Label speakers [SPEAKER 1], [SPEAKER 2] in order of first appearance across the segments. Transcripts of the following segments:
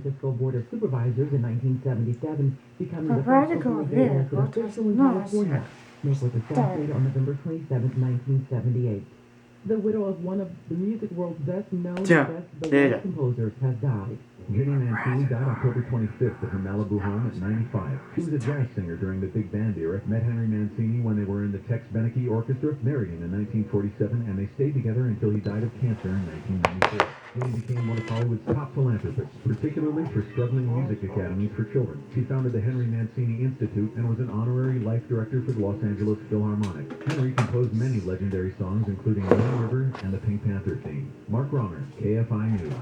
[SPEAKER 1] Francisco Board of Supervisors in 1977, becoming the first
[SPEAKER 2] Practical
[SPEAKER 1] Oakland elected
[SPEAKER 2] vehicle
[SPEAKER 1] official in
[SPEAKER 2] technology.
[SPEAKER 1] California. Milk was assassinated on November 27, 1978. The widow of one of the music world's best-known and best-beloved composers has died.
[SPEAKER 3] Jenny Mancini died October 25th at her Malibu home at 95. She was a jazz singer during the big band era, met Henry Mancini when they were in the Tex Beneke Orchestra, married him in 1947, and they stayed together until he died of cancer in 1994. Jenny became one of Hollywood's top philanthropists, particularly for struggling music academies for children. She founded the Henry Mancini Institute and was an honorary life director for the Los Angeles Philharmonic. Henry composed many legendary songs, including Moon River and the Pink Panther theme. Mark Romer, KFI News.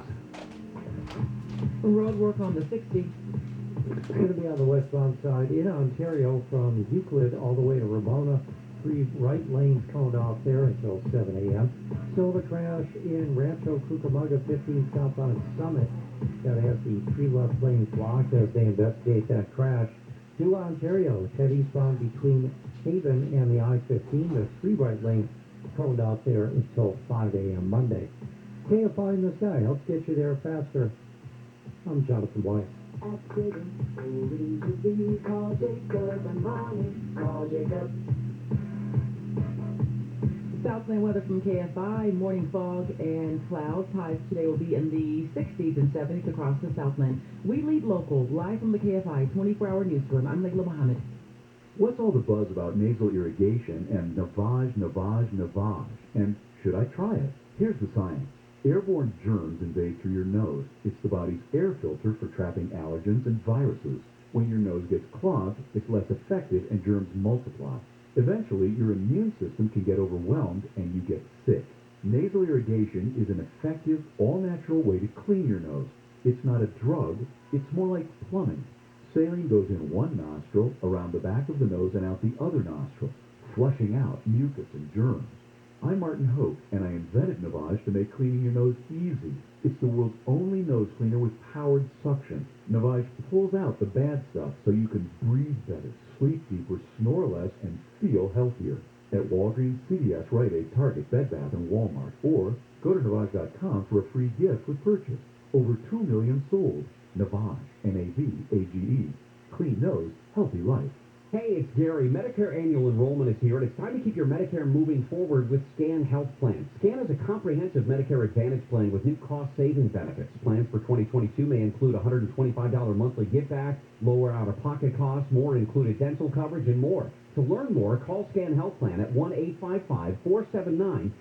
[SPEAKER 1] Road work on the 60.
[SPEAKER 4] It's going to be on the westbound side in Ontario from Euclid all the way to Ramona. 3 right lanes coned off there until 7 a.m. Still the crash in Rancho Cucamonga, 15 southbound Summit. That has the 3 left lanes blocked as they investigate that crash. To Ontario, head eastbound between Haven and the I-15. The 3 right lanes coned off there until 5 a.m. Monday. KFI in the Sky helps get you there faster. I'm Jonathan White.
[SPEAKER 1] Call Jacob and Ronnie. Call Jacob. Southland weather from KFI. Morning fog and clouds. Highs today will be in the 60s and 70s across the Southland. We lead local, live from the KFI 24-hour newsroom. I'm Leila Mohammed.
[SPEAKER 3] What's all the buzz about nasal irrigation and navage? And should I try it? Here's the science. Airborne germs invade through your nose. It's the body's air filter for trapping allergens and viruses. When your nose gets clogged, it's less effective and germs multiply. Eventually, your immune system can get overwhelmed and you get sick. Nasal irrigation is an effective, all-natural way to clean your nose. It's not a drug, it's more like plumbing. Saline goes in one nostril, around the back of the nose, and out the other nostril, flushing out mucus and germs. I'm Martin Hoke, and I invented Navage to make cleaning your nose easy. It's the world's only nose cleaner with powered suction. Navage pulls out the bad stuff so you can breathe better, sleep deeper, snore less, and feel healthier. At Walgreens, CVS, Rite Aid, Target, Bed Bath, and Walmart. Or go to Navage.com for a free gift with purchase. Over 2 million sold. Navage, N-A-V-A-G-E. Clean nose, healthy life.
[SPEAKER 5] Hey, it's Gary. Medicare annual enrollment is here, and it's time to keep your Medicare moving forward with SCAN Health Plan. SCAN is a comprehensive Medicare Advantage plan with new cost-saving benefits. Plans for 2022 may include $125 monthly give-back, lower out-of-pocket costs, more included dental coverage, and more. To learn more, call SCAN Health Plan at 1-855-479-7226,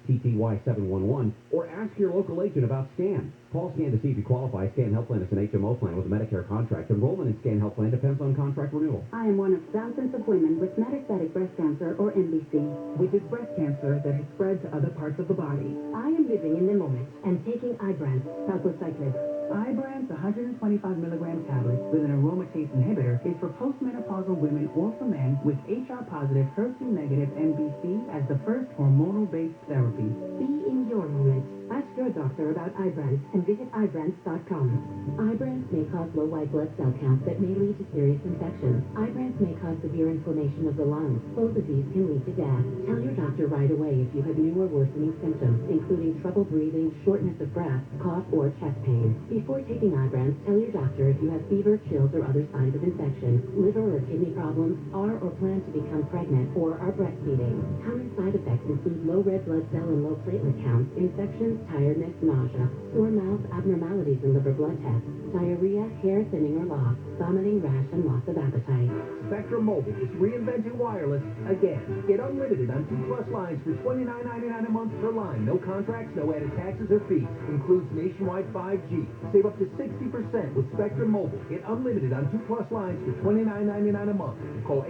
[SPEAKER 5] TTY 711, or ask your local agent about SCAN. Call SCAN to see if you qualify. SCAN Health Plan is an HMO plan with a Medicare contract. Enrollment in SCAN Health Plan depends on contract renewal.
[SPEAKER 6] I am one of thousands of women with metastatic breast cancer, or MBC.
[SPEAKER 1] Which is breast cancer that has spread to other parts of the body.
[SPEAKER 6] I am living in the moment and taking Ibrance, palbociclib.
[SPEAKER 1] Ibrance 125 milligram tablets with an aromatase inhibitor is for postmenopausal women or for men with HR-positive, HER2-negative MBC as the first hormonal-based therapy.
[SPEAKER 6] Be in your moment. Ask your doctor about Ibrance and visit Ibrance.com. Ibrance may cause low white blood cell counts that may lead to serious infections. Ibrance may cause severe inflammation of the lungs. Both of these can lead to death. Tell your doctor right away if you have new or worsening symptoms, including trouble breathing, shortness of breath, cough, or chest pain. Before taking Ibrance, tell your doctor if you have fever, chills, or other signs of infection, liver or kidney problems, are or plan to become pregnant, or are breastfeeding. Common side effects include low red blood cell and low platelet counts, infections, tiredness, nausea, sore mouth, abnormalities in liver blood tests, diarrhea, hair thinning or loss, vomiting, rash, and loss of appetite.
[SPEAKER 5] Spectrum Mobile is reinventing wireless again. Get unlimited on 2+ lines for $29.99 a month per line. No contracts, no added taxes or fees. Includes nationwide 5G. Save up to 60% with Spectrum Mobile. Get unlimited on 2+ lines for $29.99 a month. Call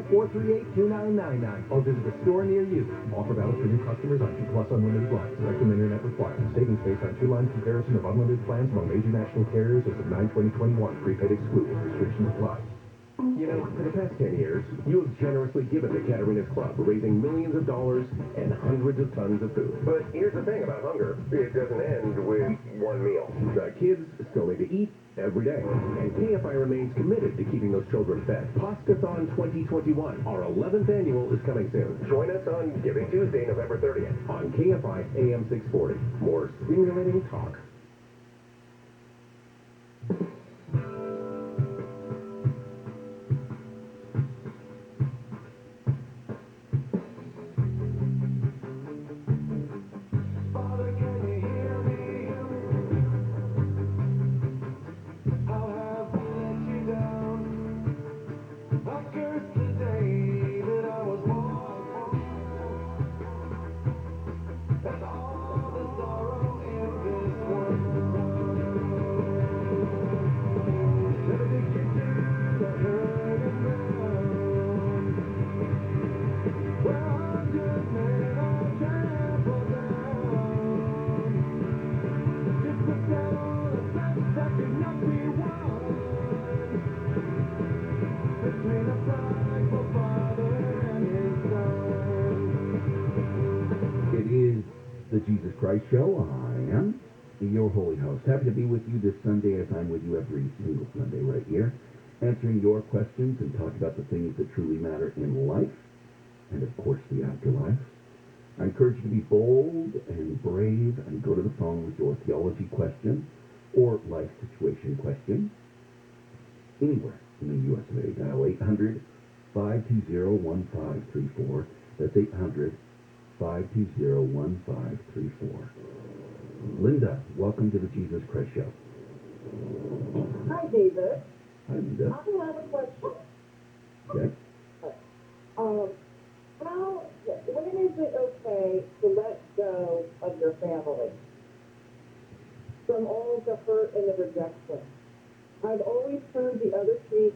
[SPEAKER 5] 855-438-2999 or visit a store near you. Offer valid for new customers on 2+ unlimited lines. Spectrum Internet required. Savings based on 2-line comparison of unlimited plans among major national carriers as of 9/20/21. Prepaid excluded. Restrictions apply. You know, for the past 10 years, you have generously given to Katerina's Club, raising millions of dollars and hundreds of tons of food. But here's the thing about hunger. It doesn't end with one meal. The kids still need to eat every day. And KFI remains committed to keeping those children fed. Pastathon 2021, our 11th annual, is coming soon. Join us on Giving Tuesday, November 30th on KFI AM 640. More stimulating talk.
[SPEAKER 3] you this Sunday, as I'm with you every single Sunday right here, answering your questions and talking about the things that truly matter in life, and of course the afterlife. I encourage you to be bold and brave and go to the phone with your theology question or life situation question anywhere in the U.S. of A. Dial 800-520-1534. That's 800-520-1534. Linda, welcome to the Jesus Christ Show.
[SPEAKER 2] Hi, David.
[SPEAKER 3] Hi, Linda.
[SPEAKER 2] I have a question.
[SPEAKER 3] Yes?
[SPEAKER 2] When is it okay to let go of your family from all the hurt and the rejection? I've always turned the other cheek.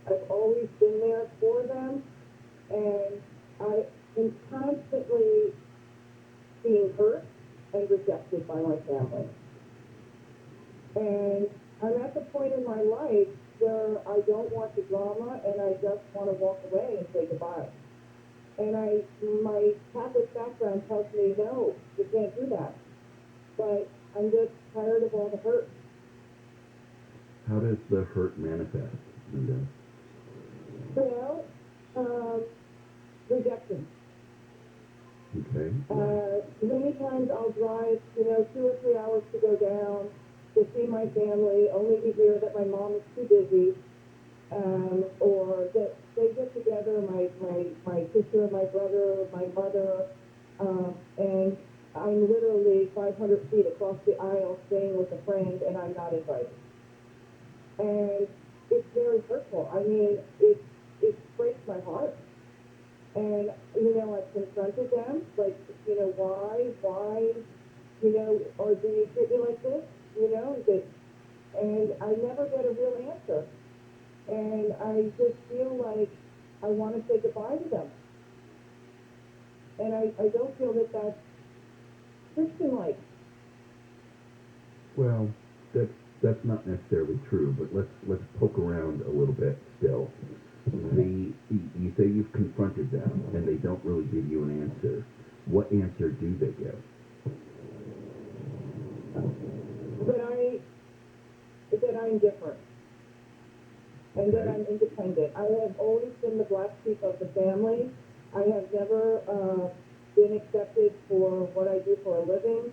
[SPEAKER 2] I've always been there for them, and I am constantly being hurt and rejected by my family. And I'm at the point in my life where I don't want the drama and I just want to walk away and say goodbye. And my Catholic background tells me, no, you can't do that. But I'm just tired of all the hurt.
[SPEAKER 3] How does the hurt manifest, Linda?
[SPEAKER 2] Well, rejection.
[SPEAKER 3] Okay.
[SPEAKER 2] Many times I'll drive, 2 or 3 hours to go down to see my family, only to hear that my mom is too busy, or that they get together, my sister, my brother, my mother, and I'm literally 500 feet across the aisle staying with a friend, and I'm not invited. And it's very hurtful. I mean, it breaks my heart. And, I've confronted them, like, why, or do you treat me like this? And I never get a real answer. And I just feel like I want to say goodbye to them. And I don't feel that that's Christian-like.
[SPEAKER 3] Well, that's not necessarily true, but let's poke around a little bit still. You say you've confronted them, and they don't really give you an answer. What answer do they give?
[SPEAKER 2] That I'm different. And that I'm independent. I have always been the black sheep of the family. I have never been accepted for what I do for a living.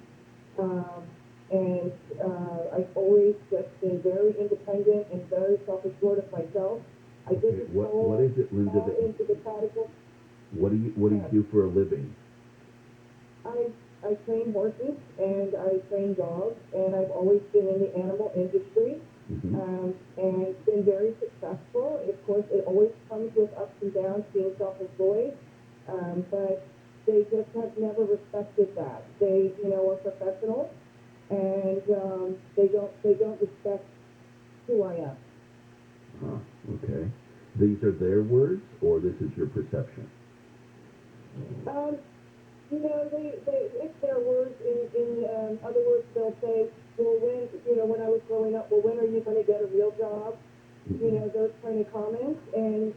[SPEAKER 2] And I've always just been very independent and very self-assured of myself. I didn't
[SPEAKER 3] what is it, Linda,
[SPEAKER 2] fall into the category.
[SPEAKER 3] What do you do for a living?
[SPEAKER 2] I train horses and I train dogs, and I've always been in the animal industry, and been very successful. Of course, it always comes with ups and downs being self-employed, but they just have never respected that. They, are professionals, and they don't respect who I am.
[SPEAKER 3] Okay. These are their words, or this is your perception? It's their words. In other words, they'll say, well, when I was growing up, well, when are you going to get a real job? Those kind of comments. And,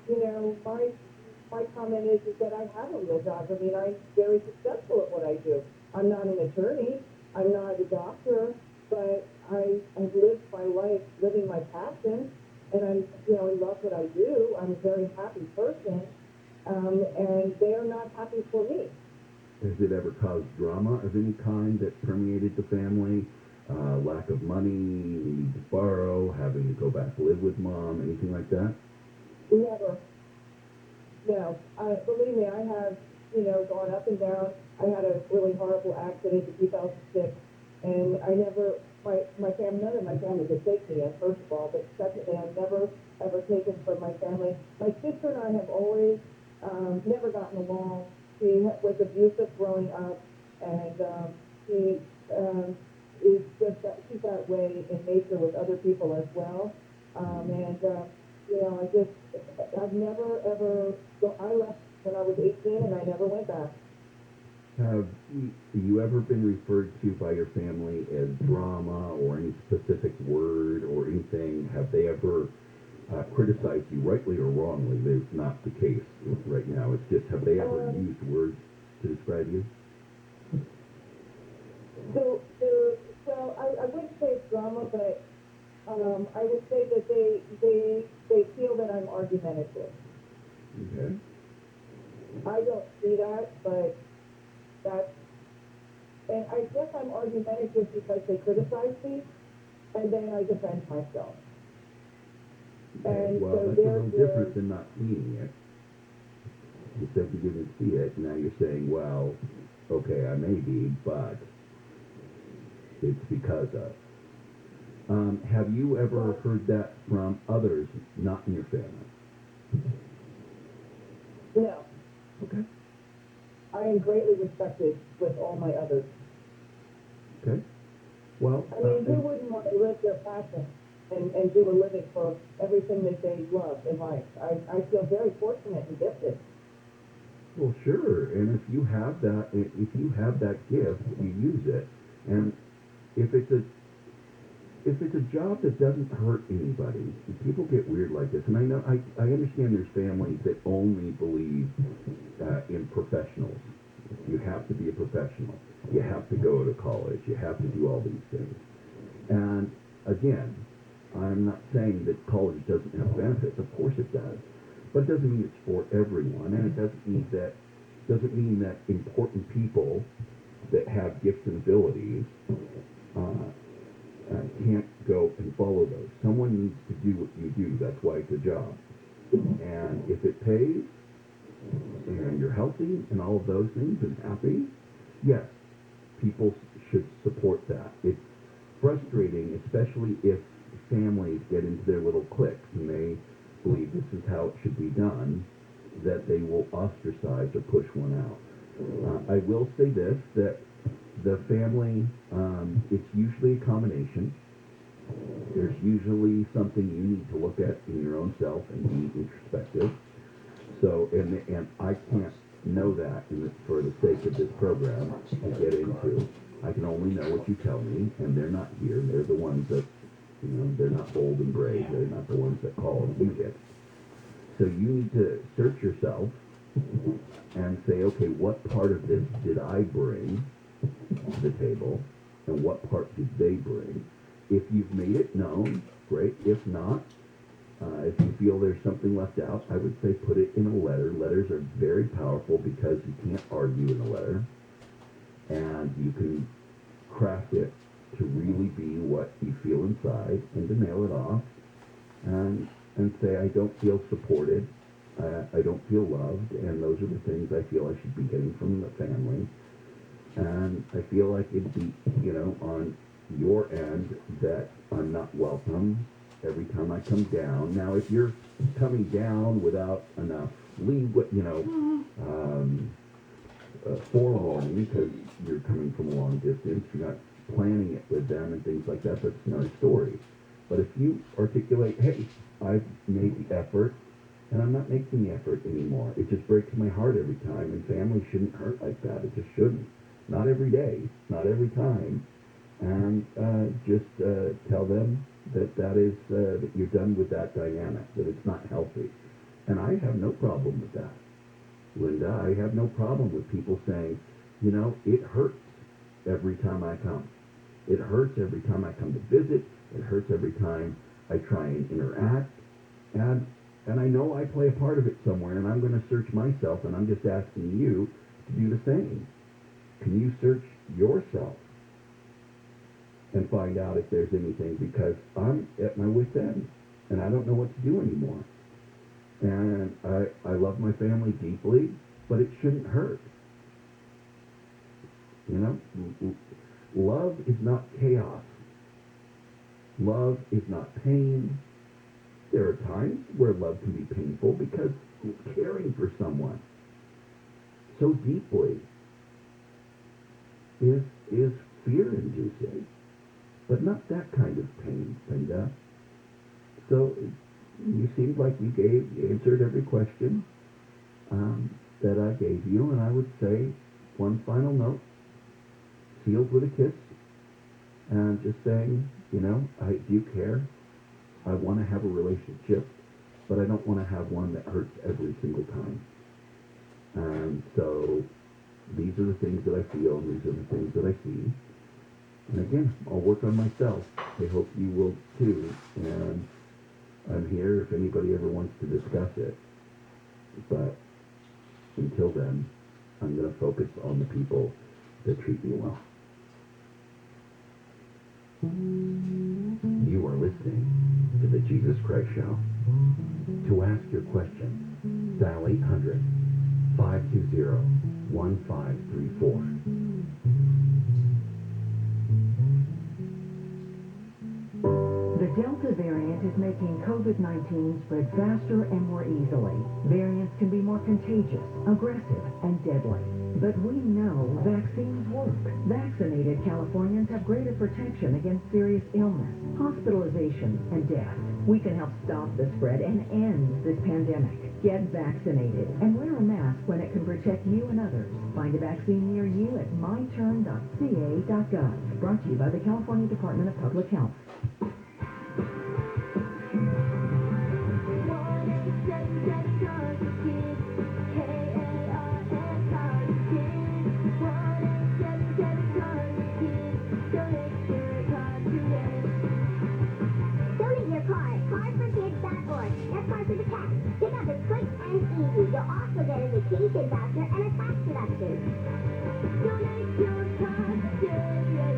[SPEAKER 3] my comment is that I have a real job. I mean, I'm very successful at what I do. I'm not an attorney. I'm not a doctor, but I've lived my life living my passion, and I love what I do. I'm a very happy person, and they are not happy for me. Has it ever caused drama of any kind that permeated the family? Lack of money, need to borrow, having to go back to live with mom, anything like that?
[SPEAKER 2] Never. No. Believe me, I have, gone up and down. I had a really horrible accident in 2006, and I never, my family, none of my family could take me in, first of all, but secondly, I've never, ever taken from my family. My sister and I have always never gotten along. She was abusive growing up, and she is just she's that way in nature with other people as well. I've never ever. I left when I was 18, and I never went back.
[SPEAKER 3] Have you ever been referred to by your family as drama or any specific word or anything? Have they ever criticized you, rightly or wrongly? That's not the case right now. It's just, have they ever used words to describe you?
[SPEAKER 2] So I wouldn't say it's drama, but I would say that they feel that I'm argumentative.
[SPEAKER 3] Okay.
[SPEAKER 2] I don't see that, but that's, and I guess I'm argumentative because they criticize me, and then I defend myself.
[SPEAKER 3] Okay.
[SPEAKER 2] And
[SPEAKER 3] Well,
[SPEAKER 2] so
[SPEAKER 3] that's a
[SPEAKER 2] they're
[SPEAKER 3] little different than not seeing it. You said you didn't see it, now you're saying, well, okay, I may be, but it's because of. Have you ever heard that from others, not in your family?
[SPEAKER 2] No,
[SPEAKER 3] Okay.
[SPEAKER 2] I am greatly respected with all my others.
[SPEAKER 3] Okay. Well,
[SPEAKER 2] I mean, who wouldn't want to live their passion and do a living for everything that they love in life? I feel very fortunate and gifted.
[SPEAKER 3] well, sure. And if you have that gift, you use it. And if it's a job that doesn't hurt anybody, people get weird like this. And I know I understand there's families that only believe in professionals. You have to be a professional. You have to go to college. You have to do all these things. And again, I'm not saying that college doesn't have benefits. Of course it does. But it doesn't mean it's for everyone, and it doesn't mean that important people that have gifts and abilities can't go and follow those. Someone needs to do what you do. That's why it's a job. And if it pays, and you're healthy, and all of those things, and happy, yes, people should support that. It's frustrating, especially if families get into their little cliques and they believe this is how it should be done, that they will ostracize or push one out. I will say this, that the family, it's usually a combination. There's usually something you need to look at in your own self and be introspective. So, and I can't know that for the sake of this program to get into. I can only know what you tell me, and they're not here. They're the ones that, they're not bold and brave. They're not the ones that call and do it. So you need to search yourself and say, okay, what part of this did I bring to the table, and what part did they bring? If you've made it known, great. If not, if you feel there's something left out, I would say put it in a letter. Letters are very powerful because you can't argue in a letter, and you can craft it to really be what you feel inside, and to nail it off, and say, I don't feel supported, I don't feel loved, and those are the things I feel I should be getting from the family, and I feel like it'd be, on your end that I'm not welcome every time I come down. Now, if you're coming down without enough leave, forewarning, because you're coming from a long distance, you're not planning it with them and things like that, that's another story. But if you articulate, hey, I've made the effort, and I'm not making the effort anymore. It just breaks my heart every time, and family shouldn't hurt like that. It just shouldn't. Not every day, not every time. And just tell them that is that you're done with that dynamic, that it's not healthy. And I have no problem with that, Linda. I have no problem with people saying, it hurts every time I come. It hurts every time I come to visit. It hurts every time I try and interact. And I know I play a part of it somewhere, and I'm going to search myself, and I'm just asking you to do the same. Can you search yourself and find out if there's anything? Because I'm at my wit's end, and I don't know what to do anymore. And I love my family deeply, but it shouldn't hurt. Love is not chaos. Love is not pain. There are times where love can be painful because caring for someone so deeply is fear-inducing, but not that kind of pain, Linda. So you seemed like you answered every question that I gave you, and I would say one final note, sealed with a kiss, and just saying, I do care. I want to have a relationship, but I don't want to have one that hurts every single time. And so these are the things that I feel, and these are the things that I see. And again, I'll work on myself. I hope you will too. discuss it. But until then, I'm going to focus on the people that treat me well. You are listening to The Jesus Christ Show. To ask your question, dial 800-520-1534.
[SPEAKER 1] The Delta variant is making COVID-19 spread faster and more easily. Variants can be more contagious, aggressive, and deadly. But we know vaccines work. Vaccinated Californians have greater protection against serious illness, hospitalization, and death. We can help stop the spread and end this pandemic. Get vaccinated and wear a mask when it can protect you and others. Find a vaccine near you at myturn.ca.gov. Brought to you by the California Department of Public Health.
[SPEAKER 7] You'll also get a vacation voucher and a tax deduction.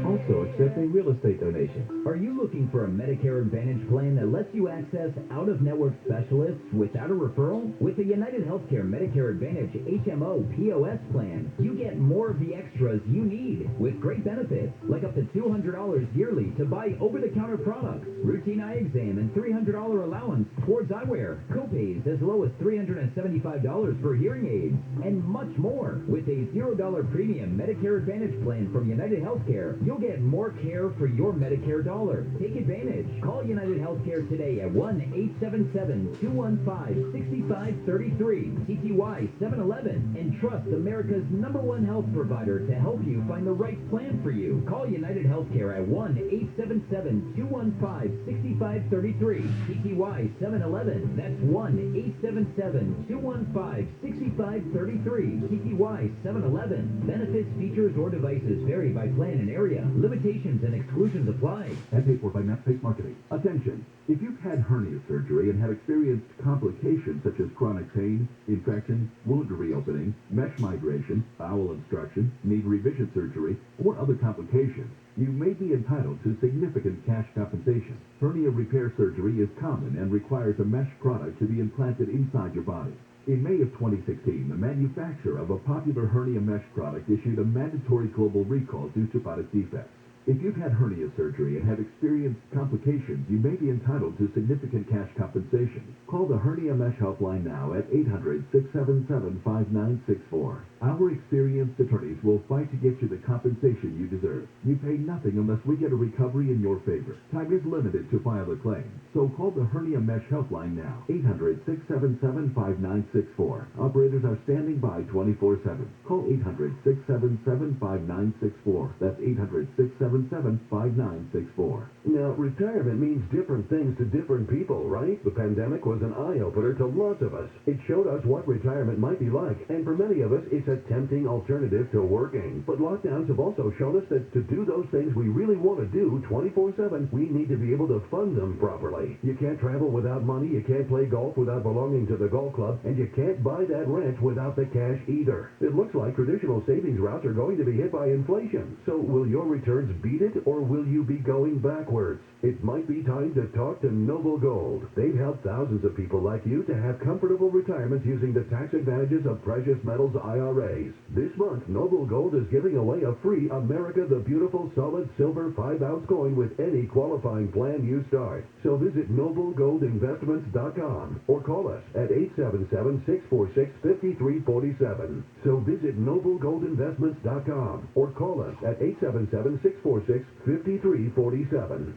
[SPEAKER 8] Also accepting real estate donations. Are you looking for a Medicare Advantage plan that lets you access out-of-network specialists without a referral? With the United Healthcare Medicare Advantage HMO POS plan, you get more of the extras you need with great benefits, like up to $200 yearly to buy over-the-counter products, routine eye exam, and $300 allowance towards eyewear, copays as low as $375 for hearing aids, and much more. With a $0 premium Medicare Advantage plan from United Healthcare, you'll get more care for your Medicare dollar. Take advantage. Call United Healthcare today at 1-877-215-6533, TTY 711, and trust America's #1 health provider to help you find the right plan for you. Call United Healthcare at 1-877-215-6533, TTY 711. That's 1-877-215-6533, TTY 711. Benefits, features, or devices vary by plan and area. Limitations and exclusions apply.
[SPEAKER 3] And paid for by MapSpace Marketing. Attention! If you've had hernia surgery and have experienced complications such as chronic pain, infection, wound reopening, mesh migration, bowel obstruction, need revision surgery, or other complications, you may be entitled to significant cash compensation. Hernia repair surgery is common and requires a mesh product to be implanted inside your body. In May of 2016, the manufacturer of a popular hernia mesh product issued a mandatory global recall due to product defects. If you've had hernia surgery and have experienced complications, you may be entitled to significant cash compensation. Call the Hernia Mesh Helpline now at 800-677-5964. Our experienced attorneys will fight to get you the compensation you deserve. You pay nothing unless we get a recovery in your favor. Time is limited to file a claim, so call the Hernia Mesh Helpline now, 800-677-5964. Operators are standing by 24/7. Call 800-677-5964. That's 800-677-5964.
[SPEAKER 9] Now, retirement means different things to different people, right? The pandemic was an eye-opener to lots of us. It showed us what retirement might be like, and for many of us, it's a tempting alternative to working. But lockdowns have also shown us that to do those things we really want to do 24/7, we need to be able to fund them properly. You can't travel without money, you can't play golf without belonging to the golf club, and you can't buy that ranch without the cash either. It looks like traditional savings routes are going to be hit by inflation. So will your returns beat it, or will you be going backwards? It might be time to talk to Noble Gold. They've helped thousands of people like you to have comfortable retirements using the tax advantages of precious metals IRAs. This month, Noble Gold is giving away a free America the Beautiful solid silver 5-ounce coin with any qualifying plan you start. So visit NobleGoldInvestments.com or call us at 877-646-5347. So visit NobleGoldInvestments.com or call us at 877-646-5347.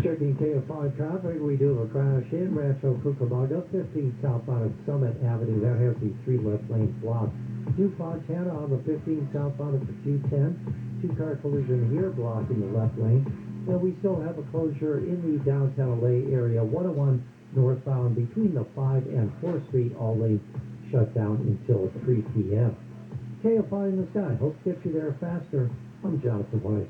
[SPEAKER 4] Checking KFI traffic, we do have a crash in Rancho Cucamonga, 15 southbound of Summit Avenue. That has the 3 left lanes blocked. 2 Fontana on the 15 southbound of Pursuit 10. 2-car collision here blocking the left lane. And we still have a closure in the downtown LA area, 101 northbound between the 5 and 4th Street, all lanes shut down until 3 p.m. KFI in the sky, hope to get you there faster. I'm Jonathan Weiss.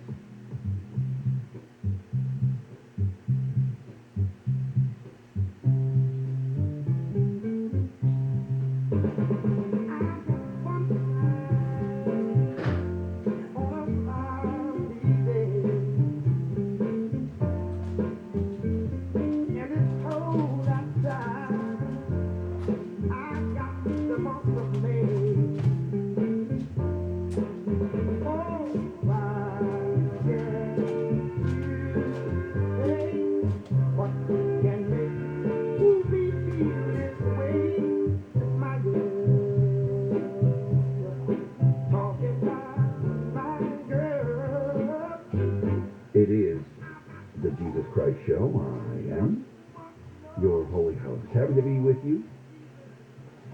[SPEAKER 3] the Jesus Christ Show. I am your holy host. Happy to be with you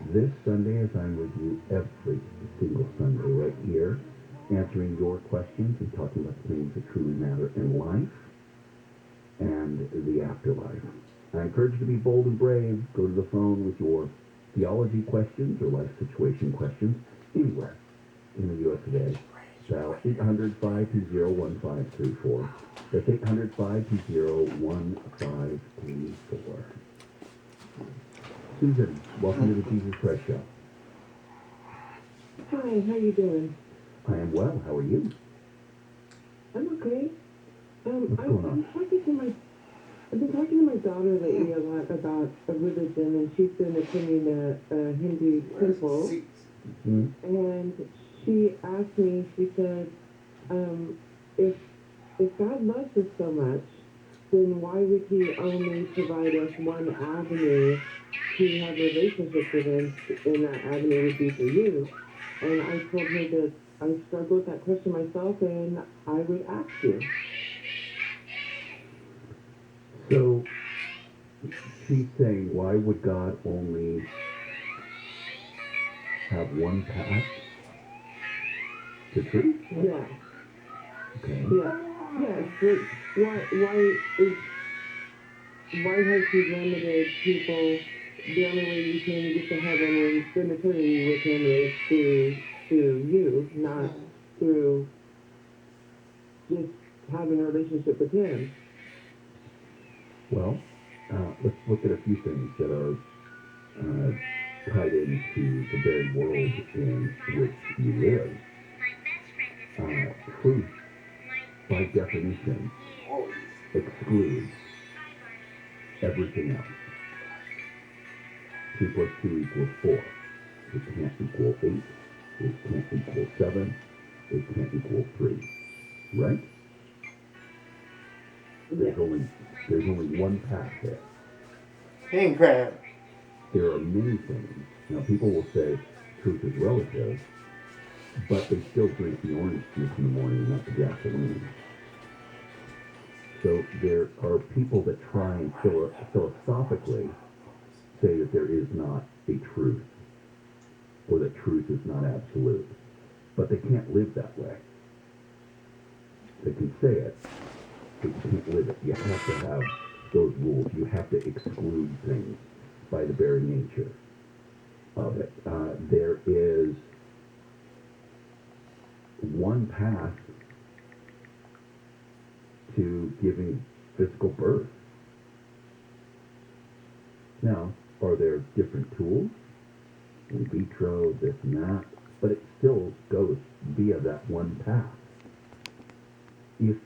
[SPEAKER 3] this Sunday, as I'm with you every single Sunday right here, answering your questions and talking about things that truly matter in life and the afterlife. I encourage you to be bold and brave. Go to the phone with your theology questions or life situation questions anywhere in the U.S. today. Dial 800-520-1534. That's 800-520-1534. Susan, welcome to the Jesus Christ Show.
[SPEAKER 2] Hi, how you doing?
[SPEAKER 3] I am well. How are you?
[SPEAKER 2] I'm okay.
[SPEAKER 3] What's going on?
[SPEAKER 2] I've been talking to my daughter lately a lot about religion, and she's been attending a Hindu temple.
[SPEAKER 3] Hmm?
[SPEAKER 2] And she asked me, she said, if God loves us so much, then why would he only provide us one avenue to have a relationship with him, and that avenue would be through you? And I told her that I struggle with that question myself, and I would ask you.
[SPEAKER 3] So, she's saying, why would God only have one path to truth?
[SPEAKER 2] Yeah.
[SPEAKER 3] Okay.
[SPEAKER 2] Yeah. Yes. But why has he limited people? The only way you can get to heaven and spend eternity with him is through you, not through just having a relationship with him.
[SPEAKER 3] Well, let's look at a few things that are tied into the very world in which you live. Truth, by definition, excludes everything else. 2 plus 2 equals 4. It can't equal 8. It can't equal 7. It can't equal 3. Right? There's only one path there.
[SPEAKER 10] King crab.
[SPEAKER 3] There are many things. Now, people will say truth is relative, but they still drink the orange juice in the morning and not the gasoline. So there are people that try and philosophically say that there is not a truth, or that truth is not absolute. But they can't live that way. They can say it, but you can't live it. You have to have those rules. You have to exclude things by the very nature of it. There is one path to giving physical birth. Now, are there different tools? In vitro, this and that, but it still goes via that one path. If